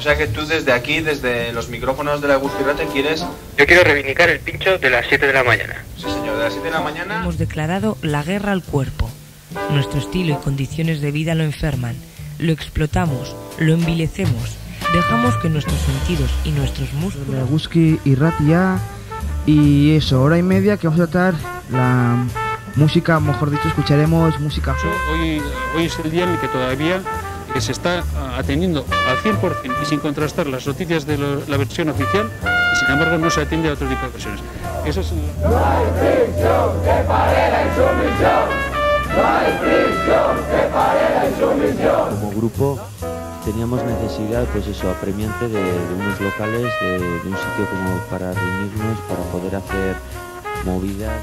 sea que tú desde aquí, desde los micrófonos de la Agustirrate, quieres... Yo quiero reivindicar el pincho de las 7 de la mañana. Sí, señor, de las 7 de la mañana... Hemos declarado la guerra al cuerpo. Nuestro estilo y condiciones de vida lo enferman, lo explotamos, lo envilecemos, dejamos que nuestros sentidos y nuestros músculos... Agustirratia, y eso, hora y media que vamos a tratar la música, mejor dicho, escucharemos música. Hoy es el día en el que todavía se está atendiendo al 100% y sin contrastar las noticias de la versión oficial, y sin embargo no se atiende a otro tipo de versiones. Eso es... No hay fricción que pare la insumisión. No hay fricción que pare la insumisión. Como grupo teníamos necesidad, pues eso, apremiante de unos locales, de un sitio como para reunirnos, para poder hacer movidas.